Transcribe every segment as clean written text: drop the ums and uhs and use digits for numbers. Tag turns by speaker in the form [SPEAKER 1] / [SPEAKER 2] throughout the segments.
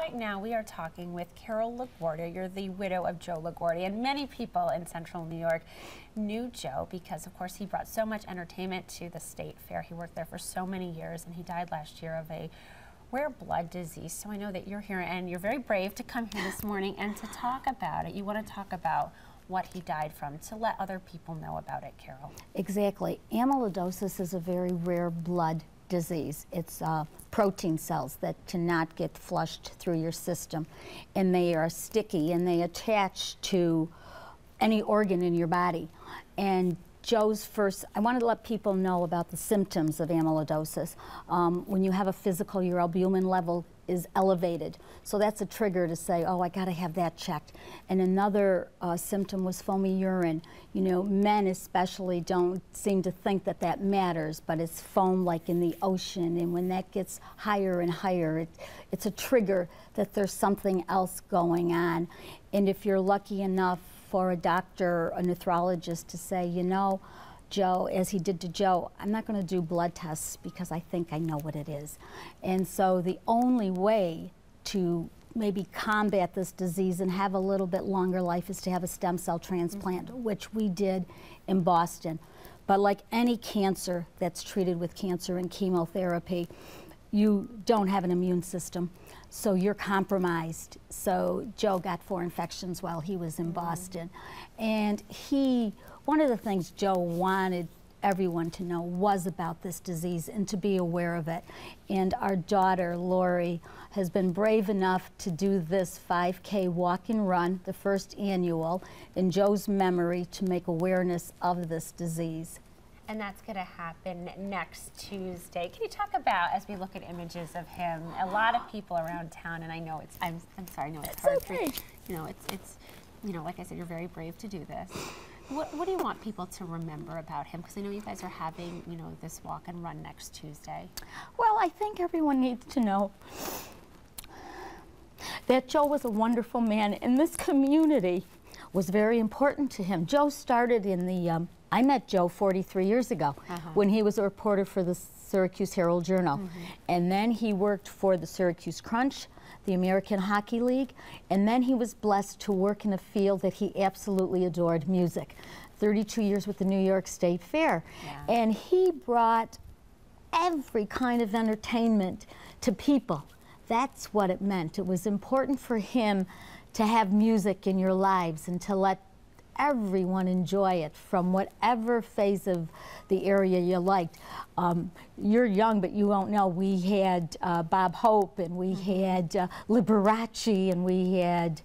[SPEAKER 1] Right now we are talking with Carol Laguardia. You're the widow of Joe Laguardia, and many people in Central New York knew Joe because, of course, he brought so much entertainment to the State Fair. He worked there for so many years, and he died last year of a rare blood disease. So I know that you're here, and you're very brave to come here this morning and to talk about it. You want to talk about what he died from, to let other people know about it, Carol.
[SPEAKER 2] Exactly. Amyloidosis is a very rare blood disease. It's protein cells that cannot get flushed through your system, and they are sticky and they attach to any organ in your body. And Joe's first, I wanted to let people know about the symptoms of amyloidosis. When you have a physical, your albumin level is elevated. So that's a trigger to say, oh, I gotta have that checked. And another symptom was foamy urine. You know, men especially don't seem to think that that matters, but it's foam like in the ocean, and when that gets higher and higher, it's a trigger that there's something else going on. And if you're lucky enough for a doctor, a nephrologist to say, you know, Joe, as he did to Joe, I'm not going to do blood tests because I think I know what it is. And so the only way to maybe combat this disease and have a little bit longer life is to have a stem cell transplant, which we did in Boston. But like any cancer that's treated with cancer and chemotherapy, you don't have an immune system, so you're compromised. So Joe got 4 infections while he was in Boston. And one of the things Joe wanted everyone to know was about this disease and to be aware of it. And our daughter, Lori, has been brave enough to do this 5K walk and run, the first annual, in Joe's memory to make awareness of this disease.
[SPEAKER 1] And that's going to happen next Tuesday. Can you talk about, as we look at images of him, a lot of people around town, and I know it's, I'm sorry, I know it's hard for you. You know, it's, you know, like I said, you're very brave to do this. What do you want people to remember about him? Because I know you guys are having, you know, this walk and run next Tuesday.
[SPEAKER 2] Well, I think everyone needs to know that Joe was a wonderful man, and this community was very important to him. Joe started in the, I met Joe 43 years ago when he was a reporter for the Syracuse Herald-Journal. And then he worked for the Syracuse Crunch, the American Hockey League, and then he was blessed to work in a field that he absolutely adored, music. 32 years with the New York State Fair. And he brought every kind of entertainment to people. That's what it meant. It was important for him to have music in your lives and to let everyone enjoy it from whatever phase of the area you liked. You're young, but you won't know. We had Bob Hope, and we had Liberace, and we had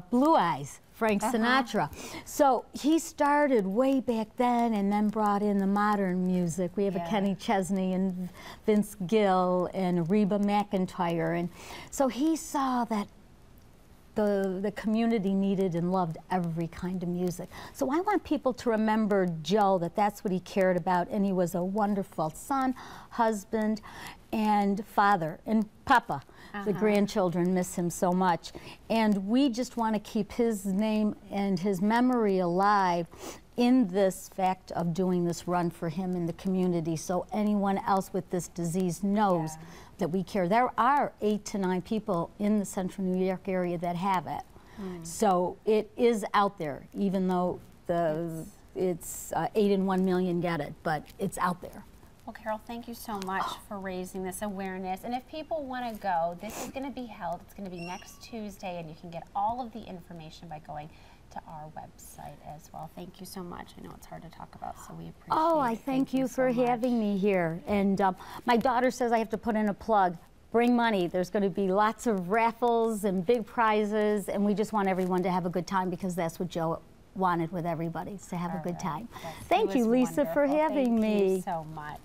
[SPEAKER 2] Blue Eyes, Frank Sinatra. So he started way back then and then brought in the modern music. We have a Kenny Chesney and Vince Gill and Reba McEntire. And so he saw that the community needed and loved every kind of music. So I want people to remember Joe, that that's what he cared about, and he was a wonderful son, husband, and father, and papa. The grandchildren miss him so much. And we just want to keep his name and his memory alive in this fact of doing this run for him in the community, so anyone else with this disease knows that we care. There are 8 to 9 people in the Central New York area that have it. So it is out there, even though it's 8 in 1 million get it, but it's out there.
[SPEAKER 1] Well, Carol, thank you so much for raising this awareness. And if people want to go, this is going to be held. It's going to be next Tuesday, and you can get all of the information by going to our website as well. Thank you so much. I know it's hard to talk about, so we appreciate it.
[SPEAKER 2] Oh, I thank you for having me here. And my daughter says I have to put in a plug. Bring money. There's going to be lots of raffles and big prizes, and we just want everyone to have a good time because that's what Joe wanted with everybody, is to have a good time. Thank you, Lisa, for having me.
[SPEAKER 1] Thank you so much.